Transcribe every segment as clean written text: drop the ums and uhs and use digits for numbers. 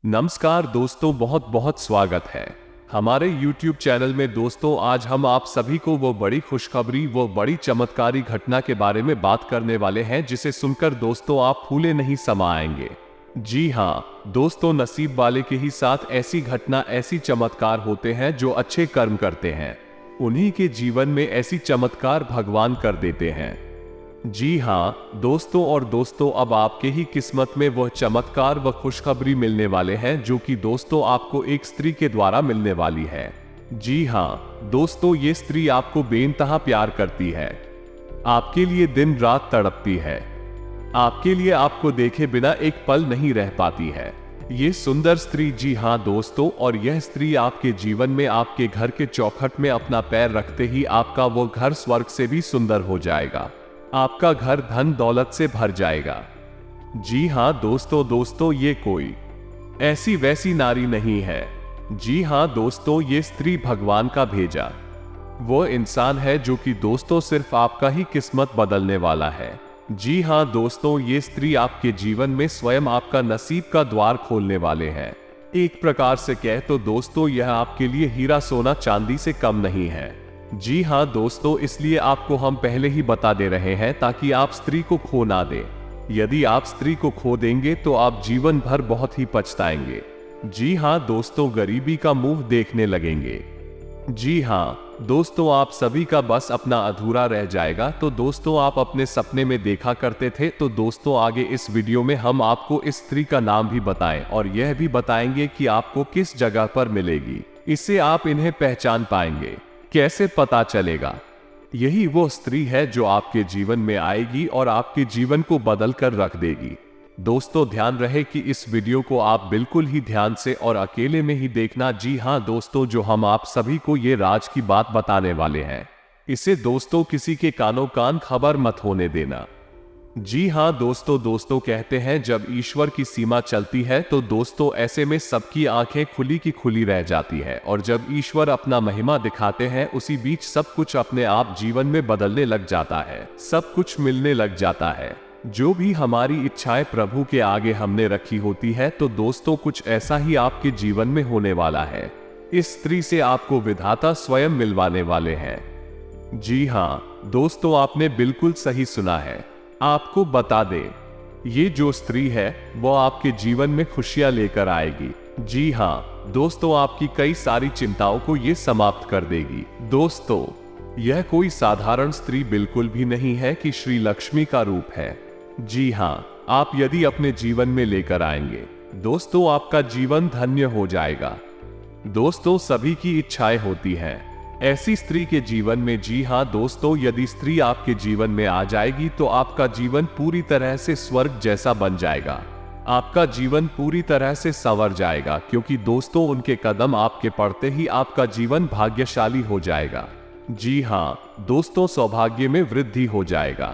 नमस्कार दोस्तों, बहुत बहुत स्वागत है हमारे YouTube चैनल में। दोस्तों, आज हम आप सभी को वो बड़ी खुशखबरी, वो बड़ी चमत्कारी घटना के बारे में बात करने वाले हैं जिसे सुनकर दोस्तों आप फूले नहीं समाएंगे। जी हाँ दोस्तों, नसीब वाले के ही साथ ऐसी घटना, ऐसी चमत्कार होते हैं जो अच्छे कर्म करते हैं। उन्हीं के जीवन में ऐसी चमत्कार भगवान कर देते हैं। जी हाँ दोस्तों, अब आपके ही किस्मत में वह चमत्कार व खुशखबरी मिलने वाले हैं जो कि दोस्तों आपको एक स्त्री के द्वारा मिलने वाली है। जी हाँ दोस्तों, ये स्त्री आपको बेइंतहा प्यार करती है, आपके लिए दिन रात तड़पती है, आपके लिए आपको देखे बिना एक पल नहीं रह पाती है ये सुंदर स्त्री। जी हाँ दोस्तों, और यह स्त्री आपके जीवन में, आपके घर के चौखट में अपना पैर रखते ही आपका वो घर स्वर्ग से भी सुंदर हो जाएगा। आपका घर धन दौलत से भर जाएगा। जी हाँ दोस्तों, ये कोई ऐसी वैसी नारी नहीं है। जी हाँ दोस्तों, ये स्त्री भगवान का भेजा वो इंसान है जो कि दोस्तों सिर्फ आपका ही किस्मत बदलने वाला है। जी हाँ दोस्तों, ये स्त्री आपके जीवन में स्वयं आपका नसीब का द्वार खोलने वाले हैं। एक प्रकार से कह तो दोस्तों यह आपके लिए हीरा सोना चांदी से कम नहीं है। जी हाँ दोस्तों, इसलिए आपको हम पहले ही बता दे रहे हैं ताकि आप स्त्री को खो ना दें। यदि आप स्त्री को खो देंगे तो आप जीवन भर बहुत ही पछताएंगे। जी हाँ दोस्तों, गरीबी का मुंह देखने लगेंगे। जी हाँ दोस्तों, आप सभी का बस अपना अधूरा रह जाएगा। तो दोस्तों, आप अपने सपने में देखा करते थे। तो दोस्तों, आगे इस वीडियो में हम आपको इस स्त्री का नाम भी बताएं और यह भी बताएंगे कि आपको किस जगह पर मिलेगी। इससे आप इन्हें पहचान पाएंगे। कैसे पता चलेगा? यही वो स्त्री है जो आपके जीवन में आएगी और आपके जीवन को बदल कर रख देगी। दोस्तों, ध्यान रहे कि इस वीडियो को आप बिल्कुल ही ध्यान से और अकेले में ही देखना। जी हाँ दोस्तों, जो हम आप सभी को ये राज की बात बताने वाले हैं, इसे दोस्तों किसी के कानों कान खबर मत होने देना। जी हाँ दोस्तों, कहते हैं जब ईश्वर की सीमा चलती है तो दोस्तों ऐसे में सबकी आंखें खुली की खुली रह जाती है। और जब ईश्वर अपना महिमा दिखाते हैं, उसी बीच सब कुछ अपने आप जीवन में बदलने लग जाता है, सब कुछ मिलने लग जाता है। जो भी हमारी इच्छाएं प्रभु के आगे हमने रखी होती है, तो दोस्तों कुछ ऐसा ही आपके जीवन में होने वाला है। इस स्त्री से आपको विधाता स्वयं मिलवाने वाले हैं। जी हाँ दोस्तों, आपने बिल्कुल सही सुना है। आपको बता दे, ये जो स्त्री है वो आपके जीवन में खुशियां लेकर आएगी। जी हाँ दोस्तों, आपकी कई सारी चिंताओं को ये समाप्त कर देगी। दोस्तों, यह कोई साधारण स्त्री बिल्कुल भी नहीं है कि श्री लक्ष्मी का रूप है। जी हाँ, आप यदि अपने जीवन में लेकर आएंगे, दोस्तों आपका जीवन धन्य हो जाएगा। दोस्तों, सभी की इच्छाएं होती हैं ऐसी स्त्री के जीवन में। जी हाँ दोस्तों, यदि स्त्री आपके जीवन में आ जाएगी तो आपका जीवन पूरी तरह से स्वर्ग जैसा बन जाएगा। आपका जीवन पूरी तरह से संवर जाएगा, क्योंकि दोस्तों उनके कदम आपके पड़ते ही आपका जीवन भाग्यशाली हो जाएगा। जी हाँ दोस्तों, सौभाग्य में वृद्धि हो जाएगा।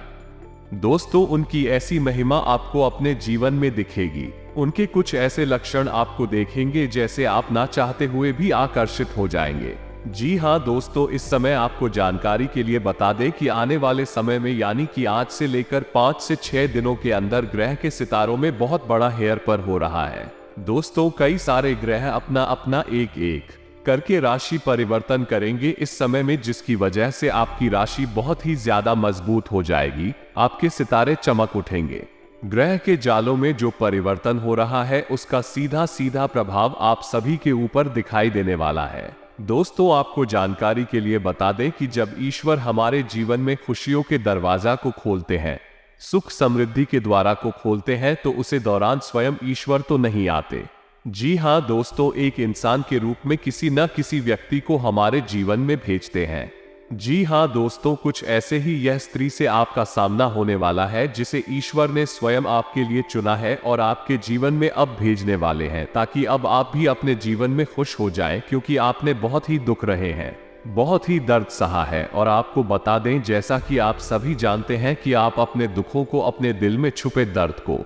दोस्तों, उनकी ऐसी महिमा आपको अपने जीवन में दिखेगी। उनके कुछ ऐसे लक्षण आपको देखेंगे जैसे आप ना चाहते हुए भी आकर्षित हो जाएंगे। जी हाँ दोस्तों, इस समय आपको जानकारी के लिए बता दें कि आने वाले समय में, यानी कि आज से लेकर 5 से 6 दिनों के अंदर ग्रह के सितारों में बहुत बड़ा हेर पर हो रहा है। दोस्तों, कई सारे ग्रह अपना अपना एक एक करके राशि परिवर्तन करेंगे इस समय में, जिसकी वजह से आपकी राशि बहुत ही ज्यादा मजबूत हो जाएगी। आपके सितारे चमक उठेंगे। ग्रह के जालों में जो परिवर्तन हो रहा है उसका सीधा सीधा प्रभाव आप सभी के ऊपर दिखाई देने वाला है। दोस्तों, आपको जानकारी के लिए बता दें कि जब ईश्वर हमारे जीवन में खुशियों के दरवाजा को खोलते हैं, सुख समृद्धि के द्वारा को खोलते हैं, तो उसे दौरान स्वयं ईश्वर तो नहीं आते। जी हाँ दोस्तों, एक इंसान के रूप में किसी न किसी व्यक्ति को हमारे जीवन में भेजते हैं। जी हाँ दोस्तों, कुछ ऐसे ही यह स्त्री से आपका सामना होने वाला है जिसे ईश्वर ने स्वयं आपके लिए चुना है और आपके जीवन में अब भेजने वाले हैं, ताकि अब आप भी अपने जीवन में खुश हो जाएं, क्योंकि आपने बहुत ही दुख रहे हैं, बहुत ही दर्द सहा है। और आपको बता दें, जैसा कि आप सभी जानते हैं कि आप अपने दुखों को, अपने दिल में छुपे दर्द को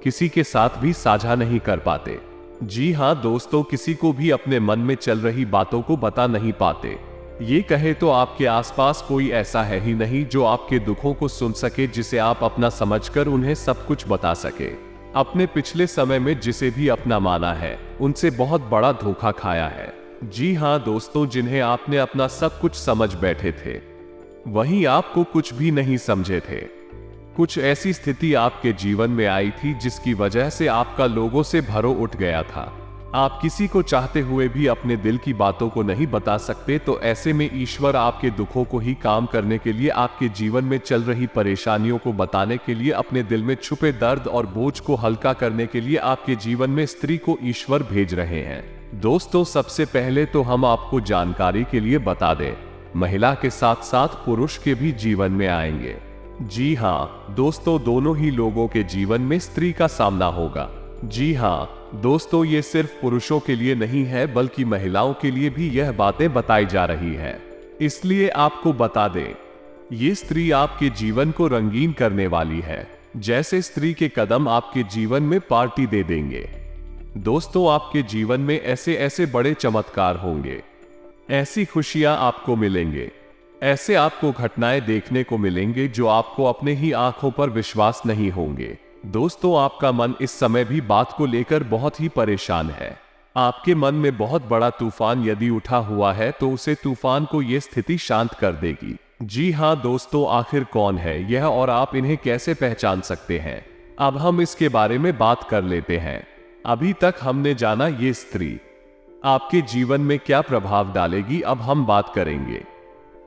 किसी के साथ भी साझा नहीं कर पाते। जी हाँ दोस्तों, किसी को भी अपने मन में चल रही बातों को बता नहीं पाते। ये कहे तो आपके आसपास कोई ऐसा है ही नहीं जो आपके दुखों को सुन सके, जिसे आप अपना समझकर उन्हें सब कुछ बता सके। अपने पिछले समय में जिसे भी अपना माना है उनसे बहुत बड़ा धोखा खाया है। जी हाँ दोस्तों, जिन्हें आपने अपना सब कुछ समझ बैठे थे वहीं आपको कुछ भी नहीं समझे थे। कुछ ऐसी स्थिति आपके जीवन में आई थी जिसकी वजह से आपका लोगों से भरों उठ गया था। आप किसी को चाहते हुए भी अपने दिल की बातों को नहीं बता सकते, तो ऐसे में ईश्वर आपके दुखों को ही काम करने के लिए, आपके जीवन में चल रही परेशानियों को बताने के लिए, अपने दिल में छुपे दर्द और बोझ को हल्का करने के लिए आपके जीवन में स्त्री को ईश्वर भेज रहे हैं। दोस्तों, सबसे पहले तो हम आपको जानकारी के लिए बता दें, महिला के साथ साथ पुरुष के भी जीवन में आएंगे। जी हाँ दोस्तों, दोनों ही लोगों के जीवन में स्त्री का सामना होगा। जी हाँ दोस्तों, ये सिर्फ पुरुषों के लिए नहीं है बल्कि महिलाओं के लिए भी यह बातें बताई जा रही है। इसलिए आपको बता दें, ये स्त्री आपके जीवन को रंगीन करने वाली है। जैसे स्त्री के कदम आपके जीवन में पार्टी दे देंगे। दोस्तों, आपके जीवन में ऐसे ऐसे बड़े चमत्कार होंगे, ऐसी खुशियां आपको मिलेंगे, ऐसे आपको घटनाएं देखने को मिलेंगे जो आपको अपने ही आंखों पर विश्वास नहीं होंगे। दोस्तों, आपका मन इस समय भी बात को लेकर बहुत ही परेशान है। आपके मन में बहुत बड़ा तूफान यदि उठा हुआ है तो उसे तूफान को यह स्थिति शांत कर देगी। जी हाँ दोस्तों, आखिर कौन है यह और आप इन्हें कैसे पहचान सकते हैं, अब हम इसके बारे में बात कर लेते हैं। अभी तक हमने जाना ये स्त्री आपके जीवन में क्या प्रभाव डालेगी, अब हम बात करेंगे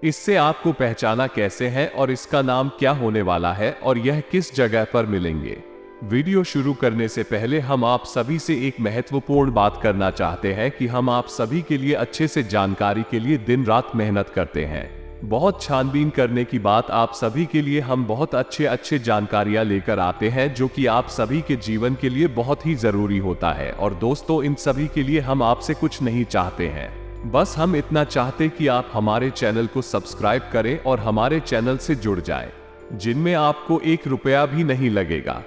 इससे आपको पहचाना कैसे है और इसका नाम क्या होने वाला है और यह किस जगह पर मिलेंगे। वीडियो शुरू करने से पहले हम आप सभी से एक महत्वपूर्ण बात करना चाहते हैं कि हम आप सभी के लिए अच्छे से जानकारी के लिए दिन रात मेहनत करते हैं। बहुत छानबीन करने की बात, आप सभी के लिए हम बहुत अच्छे जानकारियां लेकर आते हैं जो कि आप सभी के जीवन के लिए बहुत ही जरूरी होता है। और दोस्तों, इन सभी के लिए हम आपसे कुछ नहीं चाहते हैं, बस हम इतना चाहते कि आप हमारे चैनल को सब्सक्राइब करें और हमारे चैनल से जुड़ जाएं, जिनमें आपको 1 रुपया भी नहीं लगेगा।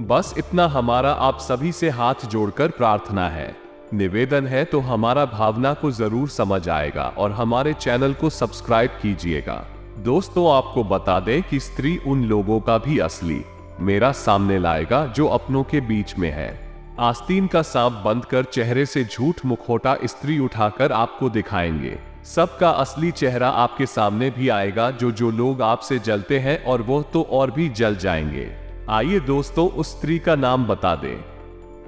बस इतना हमारा आप सभी से हाथ जोड़कर प्रार्थना है, निवेदन है, तो हमारा भावना को जरूर समझ आएगा और हमारे चैनल को सब्सक्राइब कीजिएगा। दोस्तों, आपको बता दें कि स्त्री उन लोगों का भी असली मेरा सामने लाएगा जो अपनों के बीच में है। आस्तीन का सांप बंद कर चेहरे से झूठ मुखौटा स्त्री उठाकर आपको दिखाएंगे। सबका असली चेहरा आपके सामने भी आएगा। जो लोग आपसे जलते हैं और वो तो और भी जल जाएंगे। आइए दोस्तों, उस स्त्री का नाम बता दें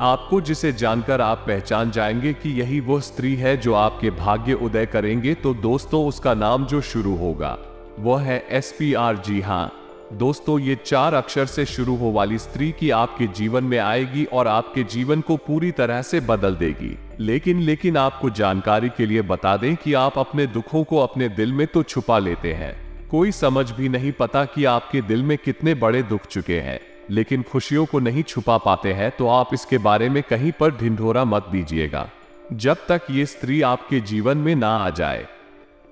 आपको, जिसे जानकर आप पहचान जाएंगे कि यही वो स्त्री है जो आपके भाग्य उदय करेंगे। तो दोस्तों, उसका नाम जो शुरू होगा वो है SPR। जी हाँ दोस्तों, ये 4 अक्षर से शुरू हो वाली स्त्री की आपके जीवन में आएगी और आपके जीवन को पूरी तरह से बदल देगी। लेकिन आपको जानकारी के लिए बता दें कि आप अपने दुखों को अपने दिल में तो छुपा लेते हैं, कोई समझ भी नहीं पता कि आपके दिल में कितने बड़े दुख चुके हैं, लेकिन खुशियों को नहीं छुपा पाते हैं। तो आप इसके बारे में कहीं पर ढिंढोरा मत दीजिएगा जब तक ये स्त्री आपके जीवन में ना आ जाए।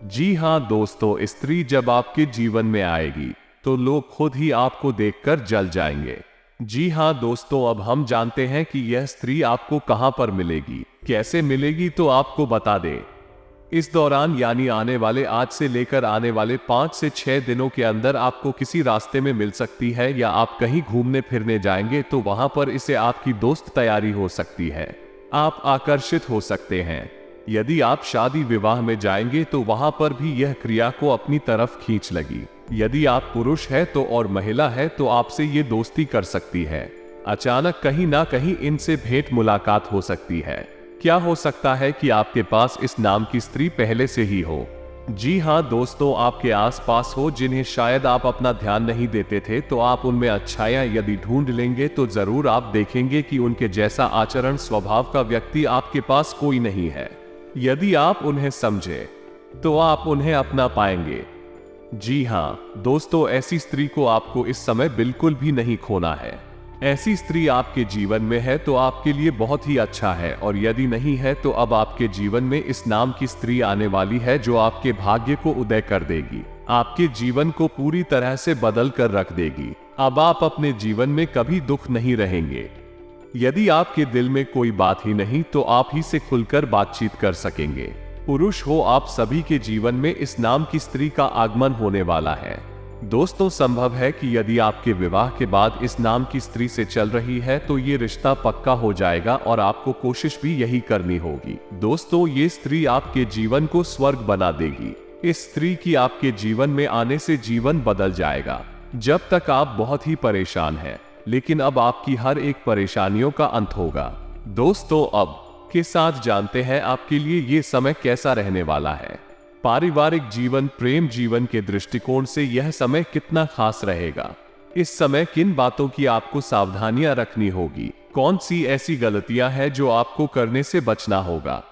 जी हाँ दोस्तों, स्त्री जब आपके जीवन में आएगी तो लोग खुद ही आपको देखकर जल जाएंगे। जी हाँ दोस्तों, अब हम जानते हैं कि यह स्त्री आपको कहां पर मिलेगी, कैसे मिलेगी। तो आपको बता दें, इस दौरान यानी आने वाले आज से लेकर आने वाले 5 से 6 दिनों के अंदर आपको किसी रास्ते में मिल सकती है, या आप कहीं घूमने फिरने जाएंगे तो वहां पर इसे आपकी दोस्त तैयारी हो सकती है, आप आकर्षित हो सकते हैं। यदि आप शादी विवाह में जाएंगे तो वहां पर भी यह क्रिया को अपनी तरफ खींच लगी। यदि आप पुरुष है तो और महिला है तो आपसे ये दोस्ती कर सकती है। अचानक कहीं ना कहीं इनसे भेंट मुलाकात हो सकती है। क्या हो सकता है कि आपके पास इस नाम की स्त्री पहले से ही हो। जी हाँ दोस्तों, आपके आसपास हो, जिन्हें शायद आप अपना ध्यान नहीं देते थे। तो आप उनमें अच्छाइयां यदि ढूंढ लेंगे तो जरूर आप देखेंगे कि उनके जैसा आचरण स्वभाव का व्यक्ति आपके पास कोई नहीं है। यदि आप उन्हें समझे तो आप उन्हें अपना पाएंगे। जी हाँ दोस्तों, ऐसी स्त्री को आपको इस समय बिल्कुल भी नहीं खोना है। ऐसी स्त्री आपके जीवन में है तो आपके लिए बहुत ही अच्छा है, और यदि नहीं है तो अब आपके जीवन में इस नाम की स्त्री आने वाली है जो आपके भाग्य को उदय कर देगी, आपके जीवन को पूरी तरह से बदल कर रख देगी। अब आप अपने जीवन में कभी दुख नहीं रहेंगे। यदि आपके दिल में कोई बात ही नहीं तो आप ही से खुलकर बातचीत कर सकेंगे। पुरुष हो, आप सभी के जीवन में इस नाम की स्त्री का आगमन होने वाला है। दोस्तों, संभव है कि यदि आपके विवाह के बाद इस नाम की स्त्री से चल रही है तो ये रिश्ता पक्का हो जाएगा और आपको कोशिश भी यही करनी होगी। दोस्तों, ये स्त्री आपके जीवन को स्वर्ग बना देगी। इस स्त्री की आपके जीवन में आने से जीवन बदल जाएगा। जब तक आप बहुत ही परेशान हैं, लेकिन अब आपकी हर एक परेशानियों का अंत होगा। दोस्तों, अब के साथ जानते हैं आपके लिए ये समय कैसा रहने वाला है। पारिवारिक जीवन, प्रेम जीवन के दृष्टिकोण से यह समय कितना खास रहेगा। इस समय किन बातों की आपको सावधानियां रखनी होगी, कौन सी ऐसी गलतियां हैं जो आपको करने से बचना होगा।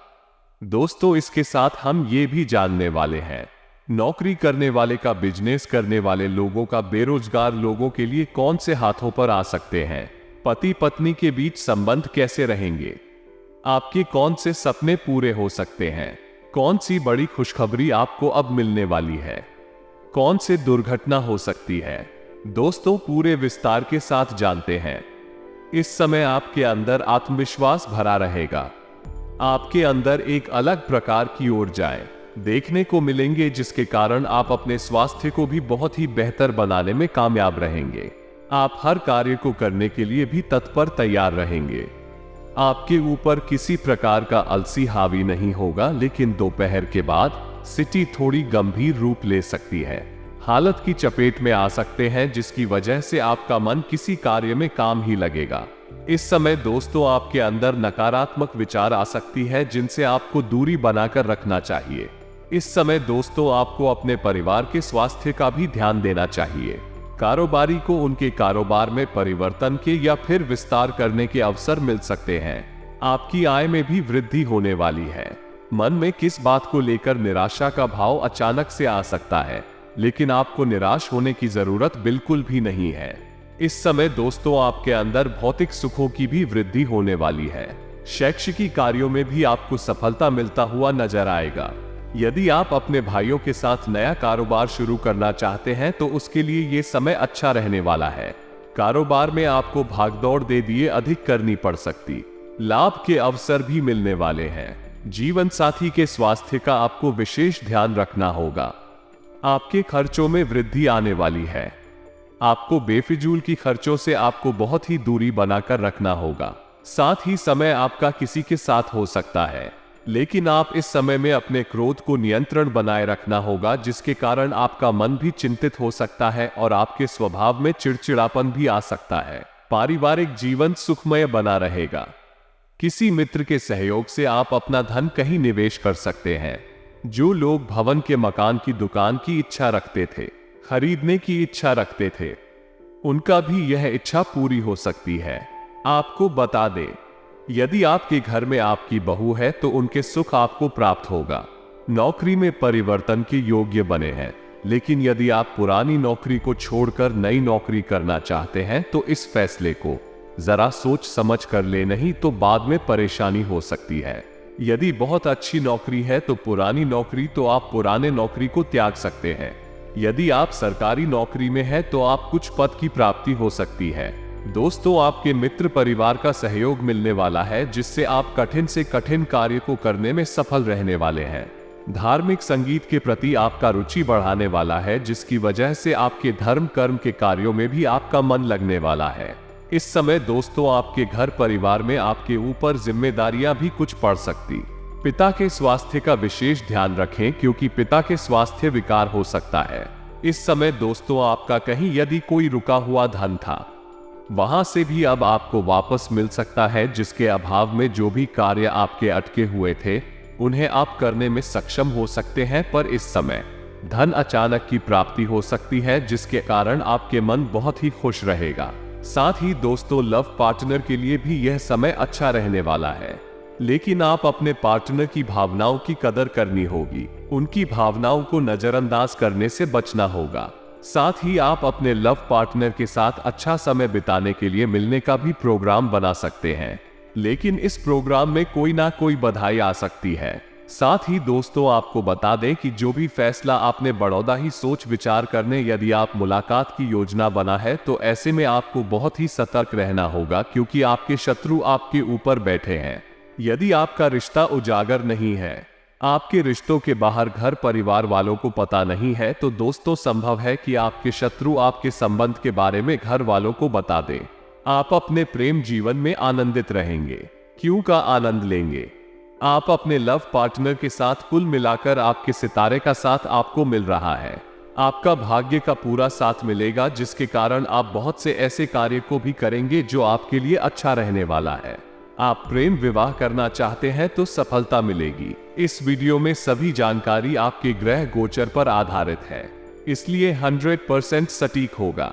दोस्तों, इसके साथ हम ये भी जानने वाले हैं नौकरी करने वाले का, बिजनेस करने वाले लोगों का, बेरोजगार लोगों के लिए कौन से हाथों पर आ सकते हैं, पति पत्नी के बीच संबंध कैसे रहेंगे, आपके कौन से सपने पूरे हो सकते हैं, कौन सी बड़ी खुशखबरी आपको अब मिलने वाली है, कौन से दुर्घटना हो सकती है। दोस्तों, पूरे विस्तार के साथ जानते हैं। इस समय आपके अंदर आत्मविश्वास भरा रहेगा। आपके अंदर एक अलग प्रकार की ऊर्जाएं देखने को मिलेंगे, जिसके कारण आप अपने स्वास्थ्य को भी बहुत ही बेहतर बनाने में कामयाब रहेंगे। आप हर कार्य को करने के लिए भी तत्पर तैयार रहेंगे। आपके ऊपर किसी प्रकार का अलसी हावी नहीं होगा, लेकिन दोपहर के बाद स्थिति थोड़ी गंभीर रूप ले सकती है। हालत की चपेट में आ सकते हैं, जिसकी वजह से आपका मन किसी कार्य में काम ही लगेगा। इस समय दोस्तों, आपके अंदर नकारात्मक विचार आ सकती है, जिनसे आपको दूरी बनाकर रखना चाहिए। इस समय दोस्तों, आपको अपने परिवार के स्वास्थ्य का भी ध्यान देना चाहिए। कारोबारी को उनके कारोबार में परिवर्तन के या फिर विस्तार करने के अवसर मिल सकते हैं। आपकी आय में भी वृद्धि होने वाली है। मन में किस बात को लेकर निराशा का भाव अचानक से आ सकता है, लेकिन आपको निराश होने की जरूरत बिल्कुल भी नहीं है। इस समय दोस्तों, आपके अंदर भौतिक सुखों की भी वृद्धि होने वाली है। शैक्षिक कार्यों में भी आपको सफलता मिलता हुआ नजर आएगा। यदि आप अपने भाइयों के साथ नया कारोबार शुरू करना चाहते हैं तो उसके लिए ये समय अच्छा रहने वाला है। कारोबार में आपको भागदौड़ दे दिए अधिक करनी पड़ सकती। लाभ के अवसर भी मिलने वाले हैं। जीवन साथी के स्वास्थ्य का आपको विशेष ध्यान रखना होगा। आपके खर्चों में वृद्धि आने वाली है। आपको बेफिजूल की खर्चों से आपको बहुत ही दूरी बनाकर रखना होगा। साथ ही समय आपका किसी के साथ हो सकता है, लेकिन आप इस समय में अपने क्रोध को नियंत्रण बनाए रखना होगा, जिसके कारण आपका मन भी चिंतित हो सकता है और आपके स्वभाव में चिड़चिड़ापन भी आ सकता है। पारिवारिक जीवन सुखमय बना रहेगा। किसी मित्र के सहयोग से आप अपना धन कहीं निवेश कर सकते हैं। जो लोग भवन के मकान की दुकान की इच्छा रखते थे, खरीदने की इच्छा रखते थे, उनका भी यह इच्छा पूरी हो सकती है। आपको बता दें, यदि आपके घर में आपकी बहू है तो उनके सुख आपको प्राप्त होगा। नौकरी में परिवर्तन के योग्य बने हैं, लेकिन यदि आप पुरानी नौकरी को छोड़कर नई नौकरी करना चाहते हैं तो इस फैसले को जरा सोच समझ कर ले, नहीं तो बाद में परेशानी हो सकती है। यदि बहुत अच्छी नौकरी है तो पुरानी नौकरी तो आप पुराने नौकरी को त्याग सकते हैं। यदि आप सरकारी नौकरी में हैं तो आप कुछ पद की प्राप्ति हो सकती है। दोस्तों, आपके मित्र परिवार का सहयोग मिलने वाला है, जिससे आप कठिन से कठिन कार्य को करने में सफल रहने वाले हैं। धार्मिक संगीत के प्रति आपका रुचि बढ़ाने वाला है, जिसकी वजह से आपके धर्म कर्म के कार्यों में भी आपका मन लगने वाला है। इस समय दोस्तों, आपके घर परिवार में आपके ऊपर जिम्मेदारियां भी कुछ पड़ सकती। पिता के स्वास्थ्य का विशेष ध्यान रखें, क्योंकि पिता के स्वास्थ्य विकार हो सकता है। इस समय दोस्तों, आपका कहीं यदि कोई रुका हुआ धन था, वहां से भी अब आपको वापस मिल सकता है, जिसके अभाव में जो भी कार्य आपके अटके हुए थे उन्हें आप करने में सक्षम हो सकते हैं। पर इस समय धन अचानक की प्राप्ति हो सकती है, जिसके कारण आपके मन बहुत ही खुश रहेगा। साथ ही दोस्तों, लव पार्टनर के लिए भी यह समय अच्छा रहने वाला है, लेकिन आप अपने पार्टनर की भावनाओं की कदर करनी होगी। उनकी भावनाओं को नजरअंदाज करने से बचना होगा। साथ ही आप अपने लव पार्टनर के साथ अच्छा समय बिताने के लिए मिलने का भी प्रोग्राम बना सकते हैं, लेकिन इस प्रोग्राम में कोई ना कोई बाधाएं आ सकती है। साथ ही दोस्तों, आपको बता दें कि जो भी फैसला आपने बड़ौदा ही सोच विचार करने यदि आप मुलाकात की योजना बना है तो ऐसे में आपको बहुत ही सतर्क रहना होगा, क्योंकि आपके शत्रु आपके ऊपर बैठे हैं। यदि आपका रिश्ता उजागर नहीं है आपके रिश्तों के बाहर घर परिवार वालों को पता नहीं है तो दोस्तों संभव है कि आपके शत्रु आपके संबंध के बारे में घर वालों को बता दें। आप अपने प्रेम जीवन में आनंदित रहेंगे। क्यों का आनंद लेंगे। आप अपने लव पार्टनर के साथ कुल मिलाकर आपके सितारे का साथ आपको मिल रहा है। आपका भाग्य का पूरा साथ मिलेगा जिसके कारण आप बहुत से ऐसे कार्य को भी करेंगे जो आपके लिए अच्छा रहने वाला है। आप प्रेम विवाह करना चाहते हैं तो सफलता मिलेगी। इस वीडियो में सभी जानकारी आपके ग्रह गोचर पर आधारित है, इसलिए 100% सटीक होगा।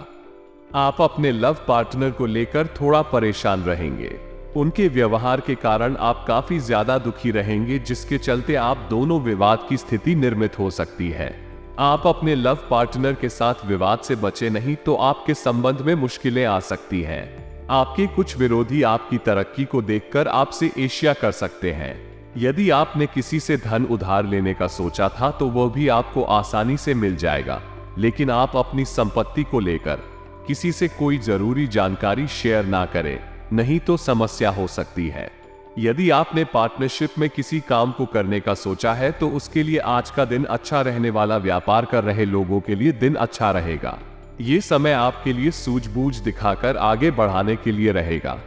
आप अपने लव पार्टनर को लेकर थोड़ा परेशान रहेंगे। उनके व्यवहार के कारण आप काफी ज्यादा दुखी रहेंगे जिसके चलते आप दोनों विवाद की स्थिति निर्मित हो सकती है। आप अपने लव पार्टनर के साथ विवाद से बचे नहीं तो आपके संबंध में मुश्किलें आ सकती हैं। आपके कुछ विरोधी आपकी तरक्की को देखकर आपसे ईर्ष्या कर सकते हैं। यदि आपने किसी से धन उधार लेने का सोचा था तो वह भी आपको आसानी से मिल जाएगा, लेकिन आप अपनी संपत्ति को लेकर किसी से कोई जरूरी जानकारी शेयर ना करें, नहीं तो समस्या हो सकती है। यदि आपने पार्टनरशिप में किसी काम को करने का सोचा है तो उसके लिए आज का दिन अच्छा रहने वाला। व्यापार कर रहे लोगों के लिए दिन अच्छा रहेगा। ये समय आपके लिए सूझबूझ दिखाकर आगे बढ़ाने के लिए रहेगा।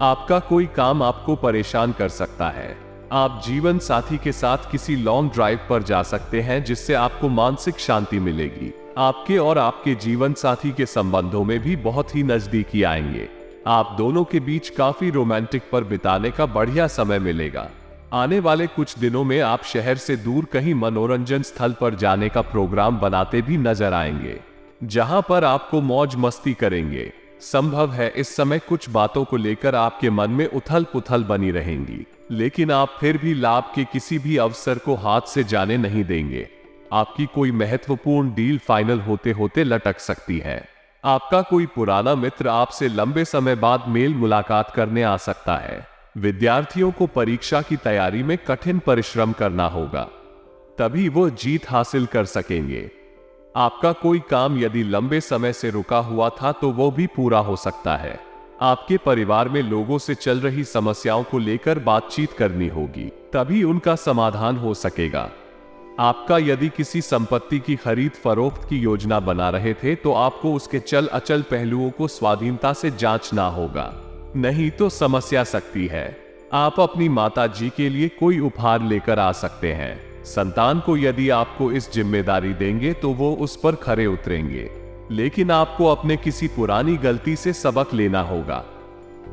आपका कोई काम आपको परेशान कर सकता है। आप जीवन साथी के साथ किसी लॉन्ग ड्राइव पर जा सकते हैं जिससे आपको मानसिक शांति मिलेगी। आपके और आपके जीवन साथी के संबंधों में भी बहुत ही नजदीकी आएंगे। आप दोनों के बीच काफी रोमांटिक पर बिताने का बढ़िया समय मिलेगा। आने वाले कुछ दिनों में आप शहर से दूर कहीं मनोरंजन स्थल पर जाने का प्रोग्राम बनाते भी नजर आएंगे, जहां पर आपको मौज मस्ती करेंगे। संभव है इस समय कुछ बातों को लेकर आपके मन में उथल पुथल बनी रहेंगी, लेकिन आप फिर भी लाभ के किसी भी अवसर को हाथ से जाने नहीं देंगे। आपकी कोई महत्वपूर्ण डील फाइनल होते होते लटक सकती है। आपका कोई पुराना मित्र आपसे लंबे समय बाद मेल मुलाकात करने आ सकता है। विद्यार्थियों को परीक्षा की तैयारी में कठिन परिश्रम करना होगा, तभी वो जीत हासिल कर सकेंगे। आपका कोई काम यदि लंबे समय से रुका हुआ था तो वो भी पूरा हो सकता है। आपके परिवार में लोगों से चल रही समस्याओं को लेकर बातचीत करनी होगी, तभी उनका समाधान हो सकेगा। आपका यदि किसी संपत्ति की खरीद फरोख्त की योजना बना रहे थे तो आपको उसके चल अचल पहलुओं को स्वाधीनता से जांचना होगा, नहीं तो समस्या सकती है। आप अपनी माता जी के लिए कोई उपहार लेकर आ सकते हैं। संतान को यदि आपको इस जिम्मेदारी देंगे तो वो उस पर खरे उतरेंगे, लेकिन आपको अपने किसी पुरानी गलती से सबक लेना होगा।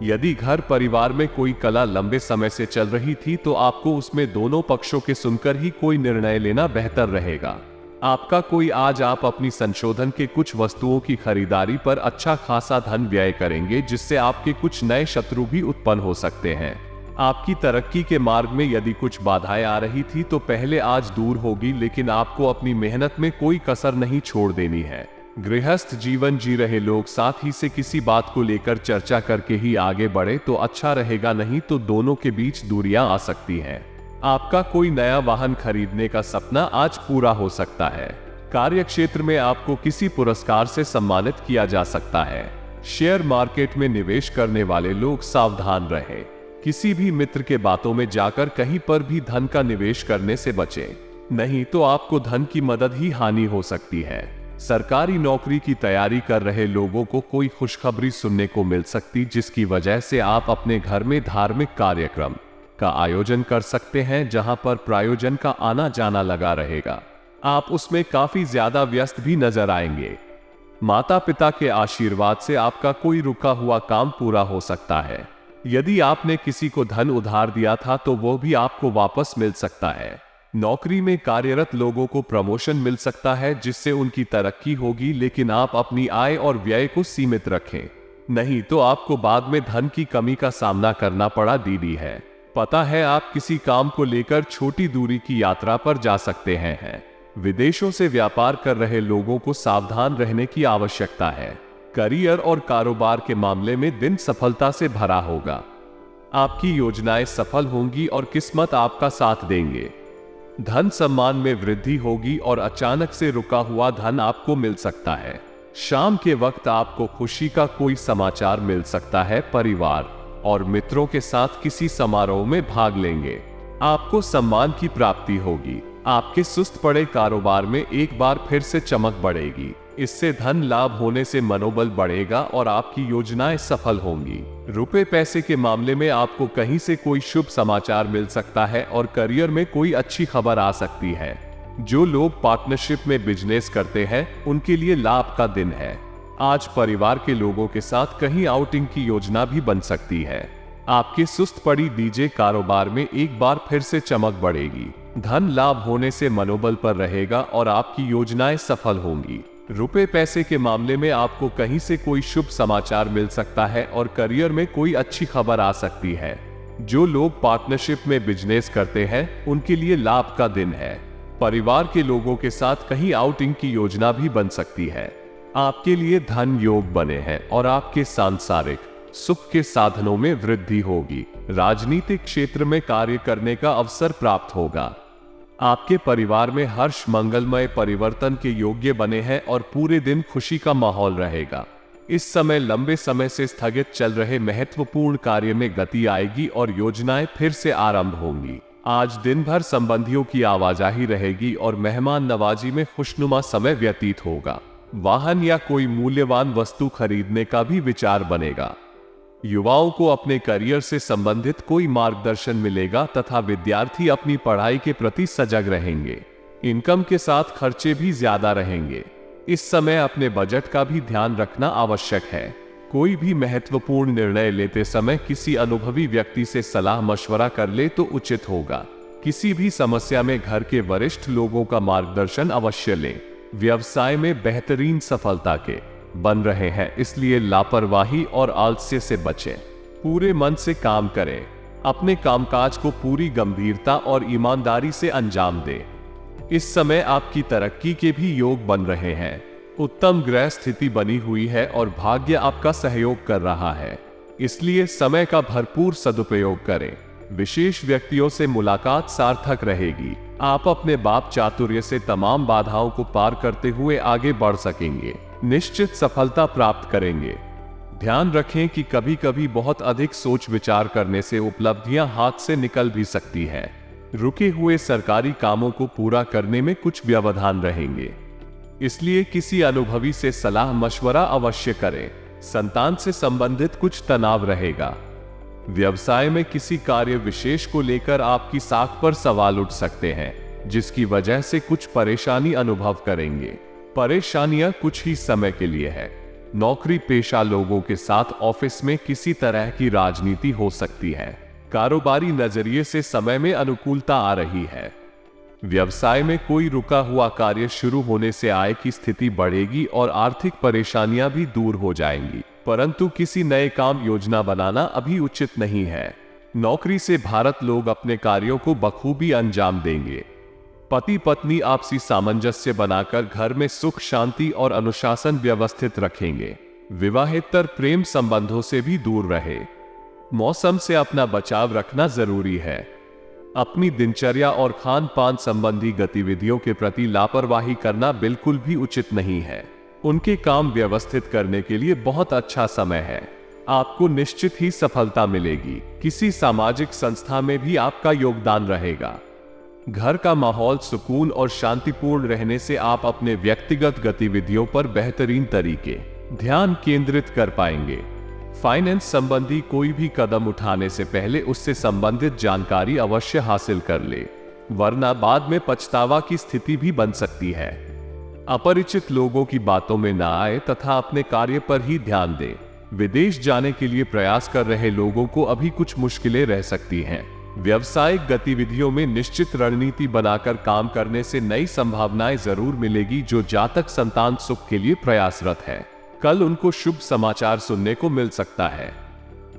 यदि घर परिवार में कोई कला लंबे समय से चल रही थी तो आपको उसमें दोनों पक्षों के सुनकर ही कोई निर्णय लेना बेहतर रहेगा। आपका कोई आज आप अपनी संशोधन के कुछ वस्तुओं की खरीदारी पर अच्छा खासा धन व्यय करेंगे, जिससे आपके कुछ नए शत्रु भी उत्पन्न हो सकते हैं। आपकी तरक्की के मार्ग में यदि कुछ बाधाएं आ रही थी तो पहले आज दूर होगी, लेकिन आपको अपनी मेहनत में कोई कसर नहीं छोड़ देनी है। गृहस्थ जीवन जी रहे लोग साथ ही से किसी बात को लेकर चर्चा करके ही आगे बढ़े तो अच्छा रहेगा, नहीं तो दोनों के बीच दूरियां आ सकती हैं। आपका कोई नया वाहन खरीदने का सपना आज पूरा हो सकता है। कार्य क्षेत्र में आपको किसी पुरस्कार से सम्मानित किया जा सकता है। शेयर मार्केट में निवेश करने वाले लोग सावधान रहें। किसी भी मित्र के बातों में जाकर कहीं पर भी धन का निवेश करने से बचें, नहीं तो आपको धन की मदद ही हानि हो सकती है। सरकारी नौकरी की तैयारी कर रहे लोगों को कोई खुशखबरी सुनने को मिल सकती, जिसकी वजह से आप अपने घर में धार्मिक कार्यक्रम का आयोजन कर सकते हैं, जहां पर प्रायोजन का आना जाना लगा रहेगा। आप उसमें काफी ज्यादा व्यस्त भी नजर आएंगे। माता पिता के आशीर्वाद से आपका कोई रुका हुआ काम पूरा हो सकता है। यदि आपने किसी को धन उधार दिया था तो वो भी आपको वापस मिल सकता है। नौकरी में कार्यरत लोगों को प्रमोशन मिल सकता है, जिससे उनकी तरक्की होगी, लेकिन आप अपनी आय और व्यय को सीमित रखें, नहीं तो आपको बाद में धन की कमी का सामना करना पड़ा। दीदी है, पता है आप किसी काम को लेकर छोटी दूरी की यात्रा पर जा सकते हैं। विदेशों से व्यापार कर रहे लोगों को सावधान रहने की आवश्यकता है। करियर और कारोबार के मामले में दिन सफलता से भरा होगा। आपकी योजनाएं सफल होंगी और किस्मत आपका साथ देंगे। धन सम्मान में वृद्धि होगी और अचानक से रुका हुआ धन आपको मिल सकता है। शाम के वक्त आपको खुशी का कोई समाचार मिल सकता है। परिवार और मित्रों के साथ किसी समारोह में भाग लेंगे। आपको सम्मान की प्राप्ति होगी। आपके सुस्त पड़े कारोबार में एक बार फिर से चमक बढ़ेगी। इससे धन लाभ होने से मनोबल बढ़ेगा और आपकी योजनाएं सफल होंगी। रुपए पैसे के मामले में आपको कहीं से कोई शुभ समाचार मिल सकता है और करियर में कोई अच्छी खबर आ सकती है। जो लोग पार्टनरशिप में बिजनेस करते हैं उनके लिए लाभ का दिन है। आज परिवार के लोगों के साथ कहीं आउटिंग की योजना भी बन सकती है। आपके सुस्त पड़ी डीजे कारोबार में एक बार फिर से चमक बढ़ेगी। धन लाभ होने से मनोबल पर रहेगा और आपकी योजनाएं सफल होंगी। रुपए पैसे के मामले में आपको कहीं से कोई शुभ समाचार मिल सकता है और करियर में कोई अच्छी खबर आ सकती है। जो लोग पार्टनरशिप में बिजनेस करते हैं उनके लिए लाभ का दिन है। परिवार के लोगों के साथ कहीं आउटिंग की योजना भी बन सकती है। आपके लिए धन योग बने हैं और आपके सांसारिक सुख के साधनों में वृद्धि होगी। राजनीतिक क्षेत्र में कार्य करने का अवसर प्राप्त होगा। आपके परिवार में हर्ष मंगलमय परिवर्तन के योग्य बने हैं और पूरे दिन खुशी का माहौल रहेगा। इस समय लंबे समय से स्थगित चल रहे महत्वपूर्ण कार्य में गति आएगी और योजनाएं फिर से आरंभ होंगी। आज दिन भर संबंधियों की आवाजाही रहेगी और मेहमान नवाजी में खुशनुमा समय व्यतीत होगा। वाहन या कोई मूल्यवान वस्तु खरीदने का भी विचार बनेगा। युवाओं को अपने करियर से संबंधित कोई मार्गदर्शन मिलेगा तथा विद्यार्थी अपनी पढ़ाई के प्रति सजग रहेंगे। इनकम के साथ खर्चे भी ज्यादा रहेंगे। इस समय अपने बजट का भी ध्यान रखना आवश्यक है। कोई भी महत्वपूर्ण निर्णय लेते समय किसी अनुभवी व्यक्ति से सलाह मशवरा कर ले तो उचित होगा। किसी भी समस्या में घर के वरिष्ठ लोगों का मार्गदर्शन अवश्य लें। व्यवसाय में बेहतरीन सफलता के बन रहे हैं, इसलिए लापरवाही और आलस्य से बचें। पूरे मन से काम करें। अपने कामकाज को पूरी गंभीरता और ईमानदारी से अंजाम दें। इस समय आपकी तरक्की के भी योग बन रहे हैं। उत्तम ग्रह स्थिति बनी हुई है और भाग्य आपका सहयोग कर रहा है, इसलिए समय का भरपूर सदुपयोग करें। विशेष व्यक्तियों से मुलाकात सार्थक रहेगी। आप अपने बाप चातुर्य से तमाम बाधाओं को पार करते हुए आगे बढ़ सकेंगे। निश्चित सफलता प्राप्त करेंगे। ध्यान रखें कि कभी कभी बहुत अधिक सोच विचार करने से उपलब्धियां हाथ से निकल भी सकती है। रुके हुए सरकारी कामों को पूरा करने में कुछ व्यवधान रहेंगे, इसलिए किसी अनुभवी से सलाह मशवरा अवश्य करें। संतान से संबंधित कुछ तनाव रहेगा। व्यवसाय में किसी कार्य विशेष को लेकर आपकी साख पर सवाल उठ सकते हैं, जिसकी वजह से कुछ परेशानी अनुभव करेंगे। परेशानियां कुछ ही समय के लिए है। नौकरी पेशा लोगों के साथ ऑफिस में किसी तरह की राजनीति हो सकती है। कारोबारी नजरिए से समय में अनुकूलता आ रही है। व्यवसाय में कोई रुका हुआ कार्य शुरू होने से आय की स्थिति बढ़ेगी और आर्थिक परेशानियां भी दूर हो जाएंगी, परंतु किसी नए काम योजना बनाना अभी उचित नहीं है। नौकरी से भारत लोग अपने कार्यों को बखूबी अंजाम देंगे। पति पत्नी आपसी सामंजस्य बनाकर घर में सुख शांति और अनुशासन व्यवस्थित रखेंगे। विवाहेतर प्रेम संबंधों से भी दूर रहे। मौसम से अपना बचाव रखना जरूरी है। अपनी दिनचर्या और खान पान संबंधी गतिविधियों के प्रति लापरवाही करना बिल्कुल भी उचित नहीं है। उनके काम व्यवस्थित करने के लिए बहुत अच्छा समय है। आपको निश्चित ही सफलता मिलेगी। किसी सामाजिक संस्था में भी आपका योगदान रहेगा। घर का माहौल सुकून और शांतिपूर्ण रहने से आप अपने व्यक्तिगत गतिविधियों पर बेहतरीन तरीके ध्यान केंद्रित कर पाएंगे। फाइनेंस संबंधी कोई भी कदम उठाने से पहले उससे संबंधित जानकारी अवश्य हासिल कर ले, वरना बाद में पछतावा की स्थिति भी बन सकती है। अपरिचित लोगों की बातों में ना आए तथा अपने कार्य पर ही ध्यान दें। विदेश जाने के लिए प्रयास कर रहे लोगों को अभी कुछ मुश्किलें रह सकती हैं। व्यावसायिक गतिविधियों में निश्चित रणनीति बनाकर काम करने से नई संभावनाएं जरूर मिलेगी। जो जातक संतान सुख के लिए प्रयासरत है, कल उनको शुभ समाचार सुनने को मिल सकता है।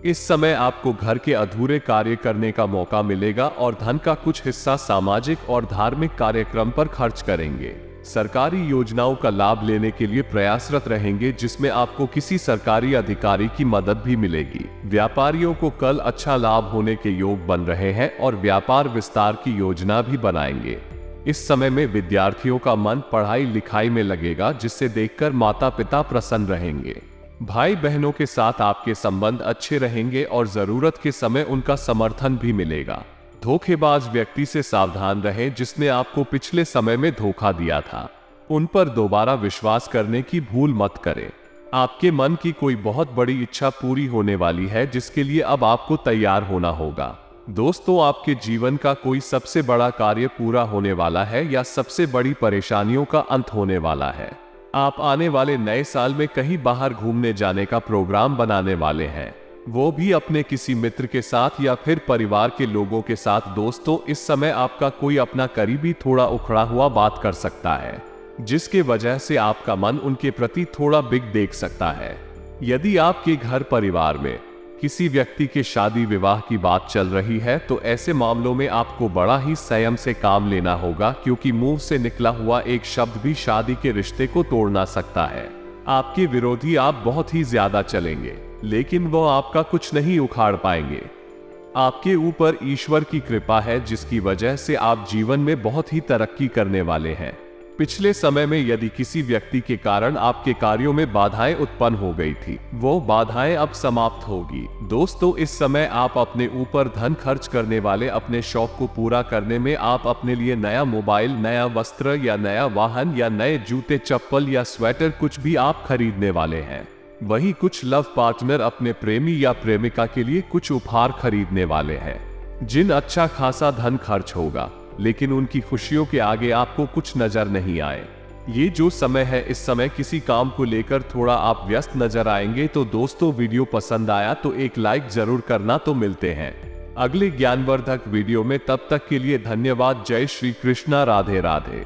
इस समय आपको घर के अधूरे कार्य करने का मौका मिलेगा और धन का कुछ हिस्सा सामाजिक और धार्मिक कार्यक्रम पर खर्च करेंगे। सरकारी योजनाओं का लाभ लेने के लिए प्रयासरत रहेंगे, जिसमें आपको किसी सरकारी अधिकारी की मदद भी मिलेगी। व्यापारियों को कल अच्छा लाभ होने के योग बन रहे हैं और व्यापार विस्तार की योजना भी बनाएंगे। इस समय में विद्यार्थियों का मन पढ़ाई लिखाई में लगेगा, जिससे देखकर माता पिता प्रसन्न रहेंगे। भाई बहनों के साथ आपके संबंध अच्छे रहेंगे और जरूरत के समय उनका समर्थन भी मिलेगा। धोखेबाज व्यक्ति से सावधान रहें जिसने आपको पिछले समय में धोखा दिया था। उन पर दोबारा विश्वास करने की भूल मत करें। आपके मन की कोई बहुत बड़ी इच्छा पूरी होने वाली है जिसके लिए अब आपको तैयार होना होगा। दोस्तों, आपके जीवन का कोई सबसे बड़ा कार्य पूरा होने वाला है या सबसे बड़ी परेशानियों का अंत होने वाला है। आप आने वाले नए साल में कहीं बाहर घूमने जाने का प्रोग्राम बनाने वाले हैं, वो भी अपने किसी मित्र के साथ या फिर परिवार के लोगों के साथ। दोस्तों, इस समय आपका कोई अपना करीबी थोड़ा उखड़ा हुआ बात कर सकता है, जिसके वजह से आपका मन उनके प्रति थोड़ा बिग देख सकता है। यदि आपके घर परिवार में किसी व्यक्ति के शादी विवाह की बात चल रही है तो ऐसे मामलों में आपको बड़ा ही संयम से काम लेना होगा, क्योंकि मुंह से निकला हुआ एक शब्द भी शादी के रिश्ते को तोड़ ना सकता है। आपके विरोधी आप बहुत ही ज्यादा चलेंगे, लेकिन वो आपका कुछ नहीं उखाड़ पाएंगे। आपके ऊपर ईश्वर की कृपा है जिसकी वजह से आप जीवन में बहुत ही तरक्की करने वाले हैं। पिछले समय में यदि किसी व्यक्ति के कारण आपके कार्यों में बाधाएं उत्पन्न हो गई थी, वो बाधाएं अब समाप्त होगी। दोस्तों, इस समय आप अपने ऊपर धन खर्च करने वाले, अपने शौक को पूरा करने में आप अपने लिए नया मोबाइल, नया वस्त्र या नया वाहन या नए जूते, चप्पल या स्वेटर कुछ भी आप खरीदने वाले हैं। वहीं कुछ लव पार्टनर अपने प्रेमी या प्रेमिका के लिए कुछ उपहार खरीदने वाले हैं, जिन अच्छा खासा धन खर्च होगा, लेकिन उनकी खुशियों के आगे आपको कुछ नजर नहीं आए। ये जो समय है, इस समय किसी काम को लेकर थोड़ा आप व्यस्त नजर आएंगे। तो दोस्तों, वीडियो पसंद आया तो एक लाइक जरूर करना। तो मिलते हैं अगले ज्ञानवर्धक वीडियो में, तब तक के लिए धन्यवाद। जय श्री कृष्णा, राधे राधे।